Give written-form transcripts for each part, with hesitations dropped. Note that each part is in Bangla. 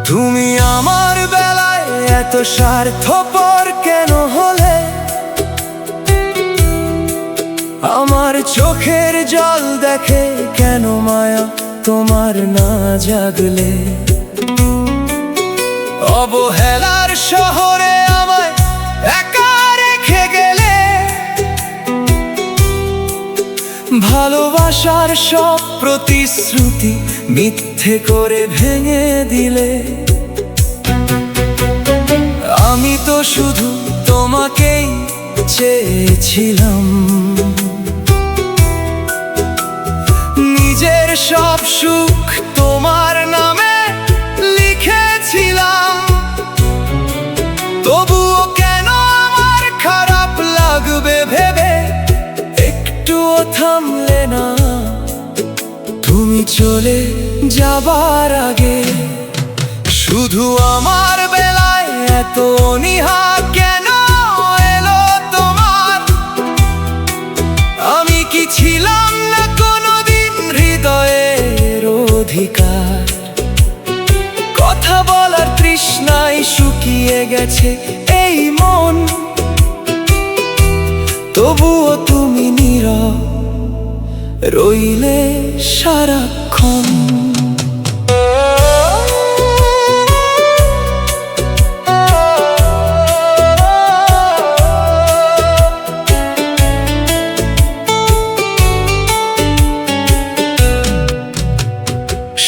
তুমি আমার বেলায় এত স্বার্থপর কেন হলে? আমার চোখের জল দেখে কেন মায়া তোমার না জাগলে? অবহেলার শহরে আমায় একা রেখে গেলে, ভালোবাসার সব প্রতিশ্রুতি মিথ্যে করে ভেঙে দিলে। আমি তো শুধু তোমাকেই চেয়েছিলাম, নিজের সব সুখ তোমার নামে লিখেছিলাম। তবুও কেন আমার খারাপ লাগবে ভেবে একটুও থামলে না? তুমি চলে যাবার আগে শুধু আমার বেলায় এত অনীহা কেন এলো তোমার? আমি কি ছিলাম না কোনোদিন হৃদয়ের অধিকার? কথা বলার তৃষ্ণায় শুকিয়ে গেছে এই মন, তবুও তুমি নীরব রইলে সারাক্ষণ।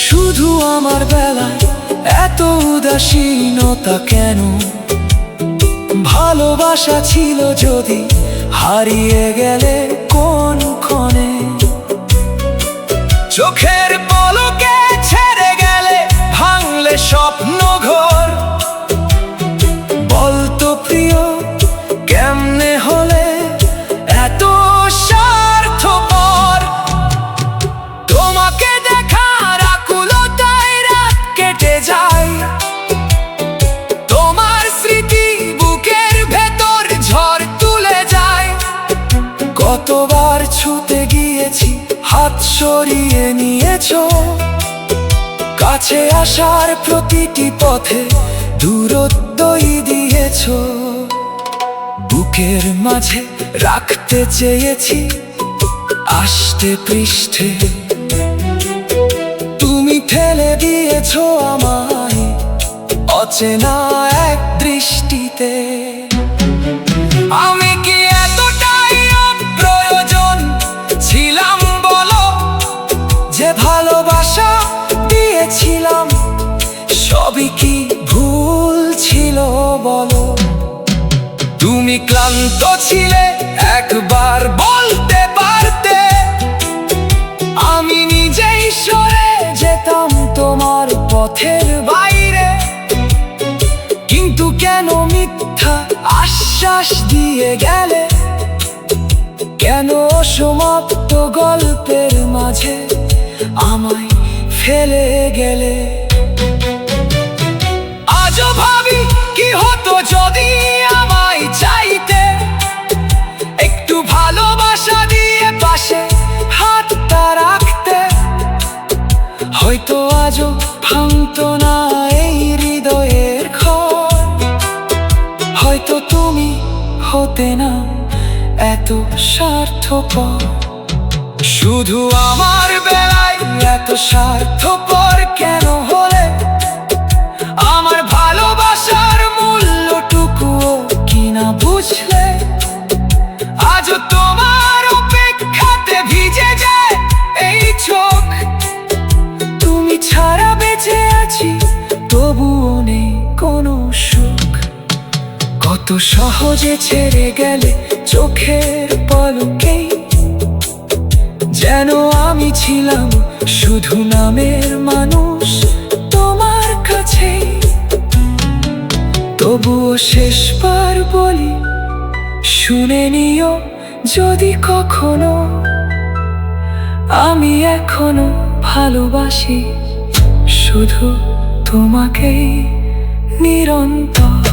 শুধু আমার বেলায় এত উদাসীনতা কেন? ভালোবাসা ছিল যদি হারিয়ে গেলে কোন ক্ষণে? চোখের পলকে ছেড়ে গেলে ভাঙলে স্বপ্ন ঘর। বলতো প্রিয় কেমনে হলে এত স্বার্থপর? তোমাকে দেখার আকুলতায় রাত কেটে যায়, তোমার স্মৃতি বুকের ভেতর ঝড় তুলে যায়। কতবার ছুতে গিয়েছি হাত সরিয়ে নিয়েছো, কাছে আসার প্রতিটি পথে দূরত্বই দিয়েছো। বুকের মাঝে রাখতে চেয়েছি আষ্টে পৃষ্ঠে, তুমি ফেলে দিয়েছো আমায় অচেনা এক দৃষ্টিতে। আমি কি এতটাই অপ্রয়োজন ছিলাম বলো, যে ভালোবাসা দিয়েছিলাম সবই কি ভুল ছিল বলো? তুমি ক্লান্ত ছিলে একবার বলতে পারতে, আমি নিজেই সরে যেতাম তোমার পথের বাইরে। কিন্তু কেন মিথ্যা আশ্বাস দিয়ে গেলে? কেন সমাপ্ত গল্পের মাঝে আমায় ফেলে গেলে? আজও ভাবি কি হতো যদি আমায় চাইতে, একটু ভালোবাসা দিয়ে পাশে হাতটা রাখতে। হয়তো আজও ভাঙতো না এই হৃদয়ের ঘর, হয়তো তুমি হতে না এত স্বার্থপর। শুধু আমার বেলায় এত স্বার্থপর কেন হলে? আমার ভালোবাসার মূল্যটুকুও কিনা বুঝলে? আজও তোমার অপেক্ষাতে ভিজে যায় এই চোখ। তুমি ছাড়া বেঁচে আছি তবুও নেই কোনো সুখ। কত সহজে ছেড়ে গেলে চোখের পলকেই, যেন আমি ছিলাম শুধু নামের মানুষ তোমার কাছে। তবুও শেষবার বলি শুনে নিও যদি কখনো, আমি এখনো ভালোবাসি শুধু তোমাকেই নিরন্তর।